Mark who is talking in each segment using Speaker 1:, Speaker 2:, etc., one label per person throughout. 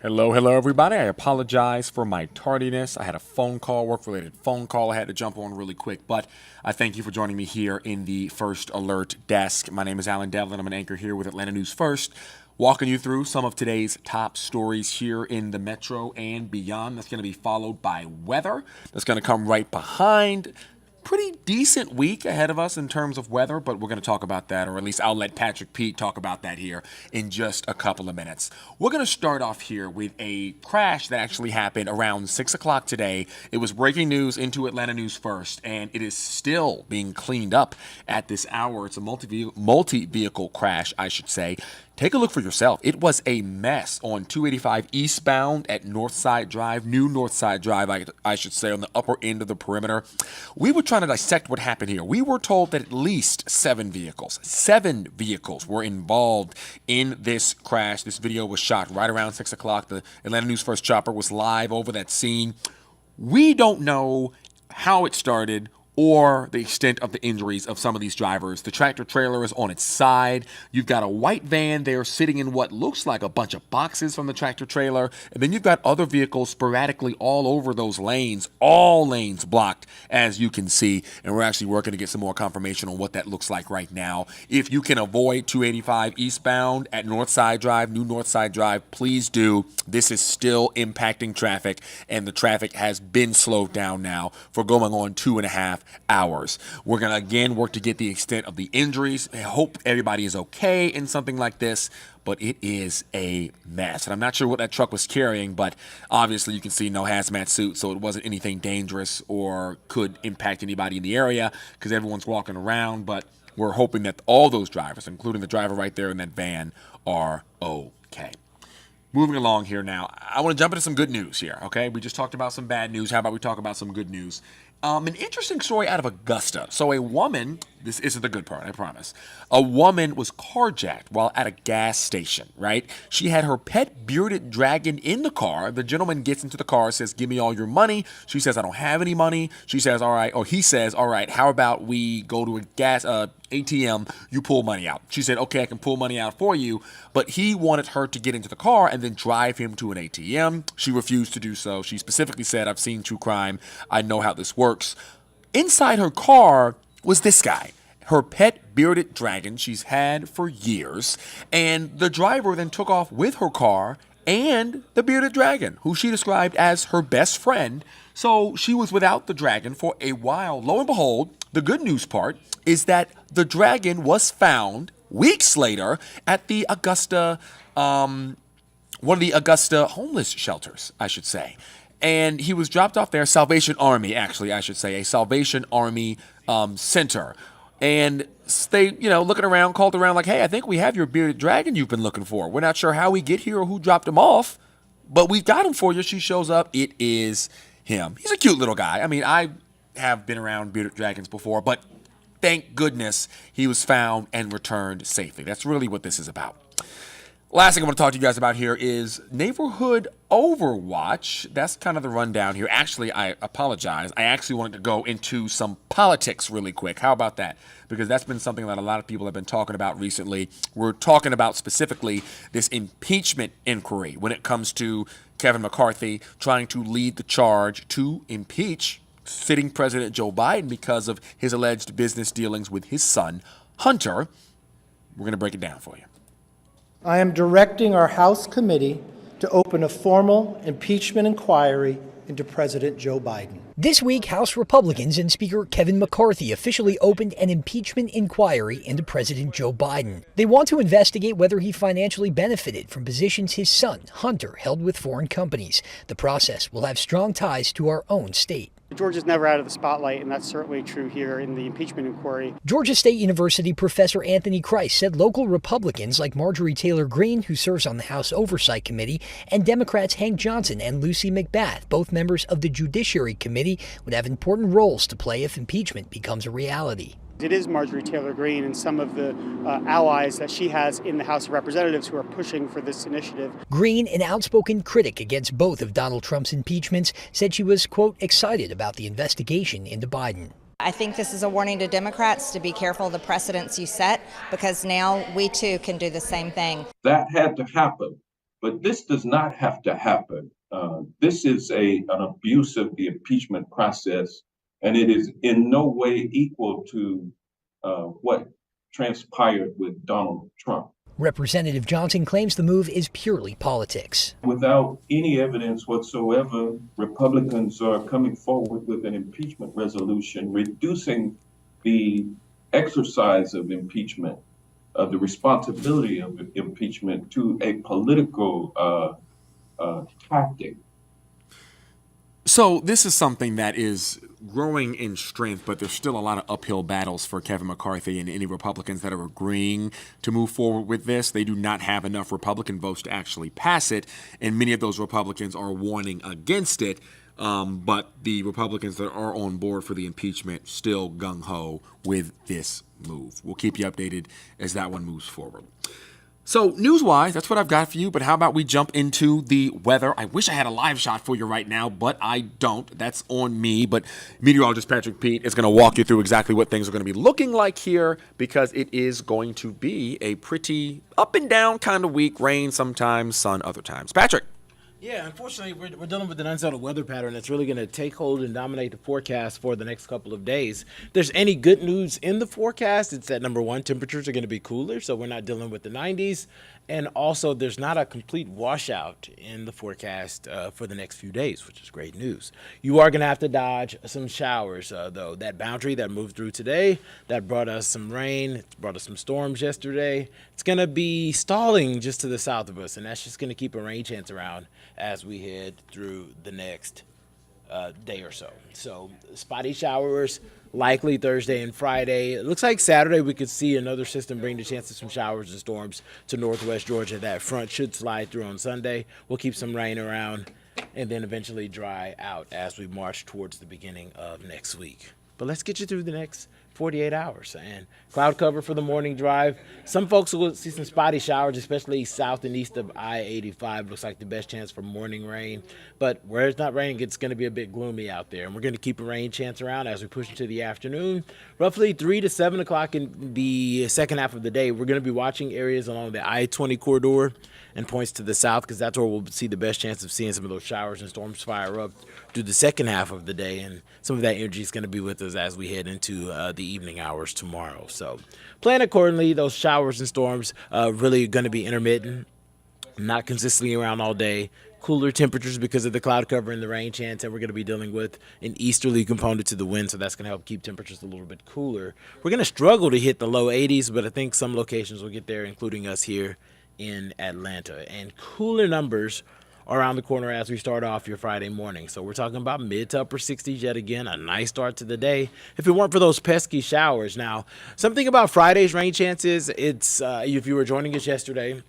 Speaker 1: Hello, everybody. I apologize for my tardiness. I had a phone call, work-related phone call I had to jump on really quick, but I thank you for joining me here in the First Alert Desk. My name is Devlin. I'm an anchor here with Atlanta News First, walking you through some of today's top stories here in the metro and beyond. That's going to be followed by weather. That's going to come right behind. Pretty decent week ahead of us in terms of weather, but we're going to talk about that, or at least I'll let Patrick Pete talk about that here in just a couple of minutes. We're going to start off here with a crash that actually happened around 6 o'clock today. It was breaking news into Atlanta News First, and it is still being cleaned up at this hour. It's a multi-vehicle crash, I should say. Take a look for yourself. It was a mess on 285 eastbound at Northside Drive, new Northside Drive, I should say, on the upper end of the perimeter. We were trying to dissect what happened here. We were told that at least seven vehicles were involved in this crash. This video was shot right around 6 o'clock. The Atlanta News First chopper was live over that scene. We don't know how it started or the extent of the injuries of some of these drivers. The tractor trailer is on its side. You've got a white van there sitting in what looks like a bunch of boxes from the tractor trailer. And then you've got other vehicles sporadically all over those lanes, all lanes blocked, as you can see. And we're actually working to get some more confirmation on what that looks like right now. If you can avoid 285 eastbound at Northside Drive, new Northside Drive, please do. This is still impacting traffic, and the traffic has been slowed down now for going on 2.5 hours. We're going to again work to get the extent of the injuries. I hope everybody is okay in something like this, but it is a mess. And I'm not sure what that truck was carrying, but obviously you can see no hazmat suit, so it wasn't anything dangerous or could impact anybody in the area because everyone's walking around. But we're hoping that all those drivers, including the driver right there in that van, are okay. Moving along here now, I want to jump into some good news here, okay? We just talked about some bad news. How about we talk about some good news? An interesting story out of Augusta. So a woman, this isn't the good part, I promise. A woman was carjacked while at a gas station, right? She had her pet bearded dragon in the car. The gentleman gets into the car, says, "Give me all your money." She says, "I don't have any money." She says, "All right," or he says, "All right, how about we go to a gas ATM, you pull money out." She said, "Okay, I can pull money out for you." But he wanted her to get into the car and then drive him to an ATM. She refused to do so. She specifically said, "I've seen true crime. I know how this works." Inside her car was this guy, her pet bearded dragon she's had for years. And the driver then took off with her car and the bearded dragon, who she described as her best friend. So she was without the dragon for a while. Lo and behold, the good news part is that the dragon was found weeks later at the Augusta, one of the Augusta homeless shelters, I should say. And he was dropped off there, Salvation Army, actually, I should say, a Salvation Army center. And they, looking around, called around like, "Hey, I think we have your bearded dragon you've been looking for. We're not sure how we get here or who dropped him off, but we've got him for you." She shows up. It is him. He's a cute little guy. I mean, I have been around bearded dragons before, but thank goodness he was found and returned safely. That's really what this is about. Last thing I want to talk to you guys about here is Neighborhood Overwatch. That's kind of the rundown here. Actually, I apologize. I actually wanted to go into some politics really quick. How about that? Because that's been something that a lot of people have been talking about recently. We're talking about specifically this impeachment inquiry when it comes to Kevin McCarthy trying to lead the charge to impeach sitting President Joe Biden because of his alleged business dealings with his son, Hunter. We're going to break it down for you.
Speaker 2: I am directing our House committee to open a formal impeachment inquiry into President Joe Biden.
Speaker 3: This week, House Republicans and Speaker Kevin McCarthy officially opened an impeachment inquiry into President Joe Biden. They want to investigate whether he financially benefited from positions his son, Hunter, held with foreign companies. The process will have strong ties to our own state.
Speaker 4: Georgia's never out of the spotlight, and that's certainly true here in the impeachment inquiry.
Speaker 3: Georgia State University professor Anthony Christ said local Republicans like Marjorie Taylor Greene, who serves on the House Oversight Committee, and Democrats Hank Johnson and Lucy McBath, both members of the Judiciary Committee, would have important roles to play if impeachment becomes a reality.
Speaker 4: It is Marjorie Taylor Greene and some of the allies that she has in the House of Representatives who are pushing for this initiative.
Speaker 3: Greene, an outspoken critic against both of Donald Trump's impeachments, said she was, quote, excited about the investigation into Biden.
Speaker 5: I think this is a warning to Democrats to be careful of the precedents you set, because now we too can do the same thing.
Speaker 6: That had to happen But this does not have to happen. This is an abuse of the impeachment process, and it is in no way equal to what transpired with Donald Trump.
Speaker 3: Representative Johnson claims the move is purely politics.
Speaker 6: Without any evidence whatsoever, Republicans are coming forward with an impeachment resolution reducing the exercise of impeachment, the responsibility of impeachment, to a political tactic.
Speaker 1: So this is something that is growing in strength, but there's still a lot of uphill battles for Kevin McCarthy and any Republicans that are agreeing to move forward with this. They do not have enough Republican votes to actually pass it, and many of those Republicans are warning against it. But the Republicans that are on board for the impeachment still gung-ho with this move. We'll keep you updated as that one moves forward. So news-wise, that's what I've got for you, but how about we jump into the weather? I wish I had a live shot for you right now, but I don't. That's on me, but meteorologist Patrick Pete is going to walk you through exactly what things are going to be looking like here, because it is going to be a pretty up and down kind of week. Rain sometimes, sun other times. Patrick.
Speaker 7: Yeah, unfortunately, we're dealing with an unsettled weather pattern that's really going to take hold and dominate the forecast for the next couple of days. If there's any good news in the forecast, it's that, number one, temperatures are going to be cooler, so we're not dealing with the 90s. And also, there's not a complete washout in the forecast for the next few days, which is great news. You are going to have to dodge some showers, though. That boundary that moved through today, that brought us some rain, it brought us some storms yesterday. It's going to be stalling just to the south of us, and that's just going to keep a rain chance around as we head through the next day or so. So spotty showers likely Thursday and Friday. It looks like Saturday we could see another system bring the chance of some showers and storms to northwest Georgia. That front should slide through on Sunday. We'll keep some rain around and then eventually dry out as we march towards the beginning of next week. But let's get you through the next 48 hours. And cloud cover for the morning drive. Some folks will see some spotty showers, especially south and east of I-85. Looks like the best chance for morning rain. But where it's not raining, it's going to be a bit gloomy out there. And we're going to keep a rain chance around as we push into the afternoon. Roughly 3 to 7 o'clock in the second half of the day, we're going to be watching areas along the I-20 corridor and points to the south, because that's where we'll see the best chance of seeing some of those showers and storms fire up through the second half of the day. And some of that energy is going to be with us as we head into the evening hours tomorrow. So plan accordingly. Those showers and storms really going to be intermittent, not consistently around all day. Cooler temperatures because of the cloud cover and the rain chance, and we're going to be dealing with an easterly component to the wind, so that's going to help keep temperatures a little bit cooler. We're going to struggle to hit the low 80s, but I think some locations will get there, including us here in Atlanta. And cooler numbers are around the corner as we start off your Friday morning. So we're talking about mid to upper 60s yet again, a nice start to the day if it weren't for those pesky showers. Now, something about Friday's rain chances, it's if you were joining us yesterday,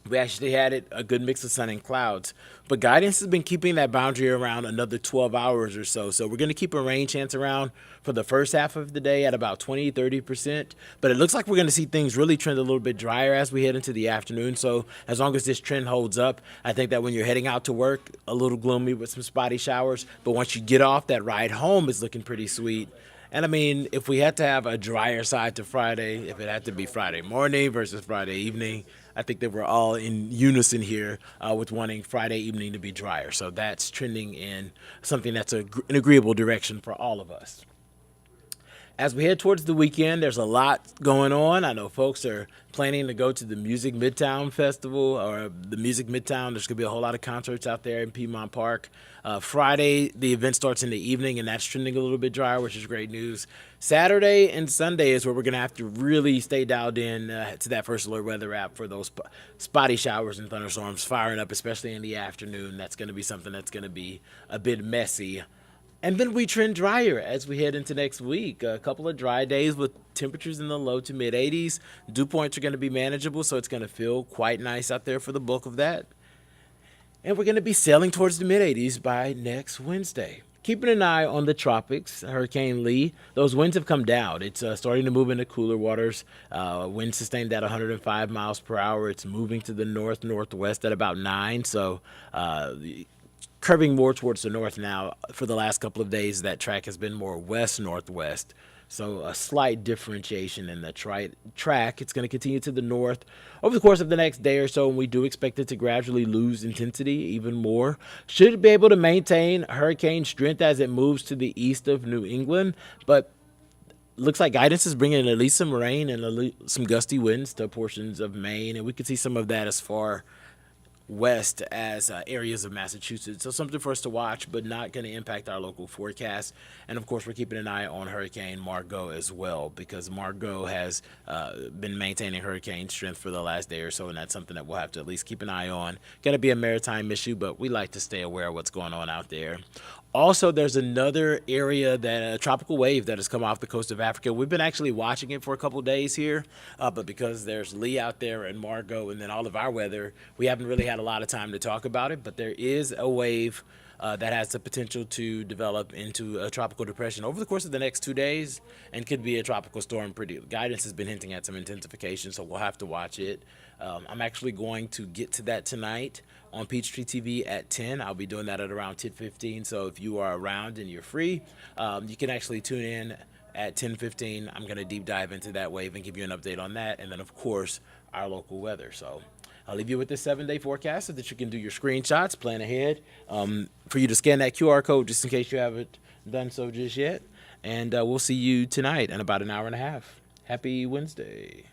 Speaker 7: we actually had a good mix of sun and clouds, but guidance has been keeping that boundary around another 12 hours or so. So we're going to keep a rain chance around for the first half of the day at about 20-30%. But it looks like we're going to see things really trend a little bit drier as we head into the afternoon. So as long as this trend holds up, I think that when you're heading out to work, a little gloomy with some spotty showers. But once you get off, that ride home is looking pretty sweet. And I mean, if we had to have a drier side to Friday, if it had to be Friday morning versus Friday evening, I think that we're all in unison here with wanting Friday evening to be drier. So that's trending in something that's an agreeable direction for all of us. As we head towards the weekend, there's a lot going on. I know folks are planning to go to the Music Midtown Festival or the Music Midtown. There's going to be a whole lot of concerts out there in Piedmont Park. Friday, the event starts in the evening, and that's trending a little bit drier, which is great news. Saturday and Sunday is where we're going to have to really stay dialed in to that First Alert Weather app for those spotty showers and thunderstorms firing up, especially in the afternoon. That's going to be something that's going to be a bit messy. And then we trend drier as we head into next week. A couple of dry days with temperatures in the low to mid 80s. Dew points are going to be manageable, so it's going to feel quite nice out there for the bulk of that. And we're going to be sailing towards the mid 80s by next Wednesday. Keeping an eye on the tropics, Hurricane Lee, those winds have come down. It's starting to move into cooler waters. Wind sustained at 105 miles per hour. It's moving to the north-northwest at about 9, so curving more towards the north now. For the last couple of days, that track has been more west-northwest. So a slight differentiation in the track. It's going to continue to the north over the course of the next day or so, and we do expect it to gradually lose intensity even more. Should be able to maintain hurricane strength as it moves to the east of New England, but looks like guidance is bringing at least some rain and some gusty winds to portions of Maine, and we could see some of that as far west as areas of Massachusetts. So something for us to watch, but not going to impact our local forecast. And of course, we're keeping an eye on Hurricane Margot as well, because Margot has been maintaining hurricane strength for the last day or so, and that's something that we'll have to at least keep an eye on. Going to be a maritime issue, but we like to stay aware of what's going on out there. Also, there's another area, that a tropical wave that has come off the coast of Africa. We've been actually watching it for a couple days here, but because there's Lee out there and Margot and then all of our weather, we haven't really had a lot of time to talk about it. But there is a wave that has the potential to develop into a tropical depression over the course of the next 2 days and could be a tropical storm. Guidance has been hinting at some intensification, so we'll have to watch it. I'm actually going to get to that tonight on Peachtree TV at 10. I'll be doing that at around 10:15. So if you are around and you're free, you can actually tune in at 10:15. I'm going to deep dive into that wave and give you an update on that. And then, of course, our local weather. So I'll leave you with this 7-day forecast so that you can do your screenshots, plan ahead, for you to scan that QR code just in case you haven't done so just yet. And we'll see you tonight in about an hour and a half. Happy Wednesday.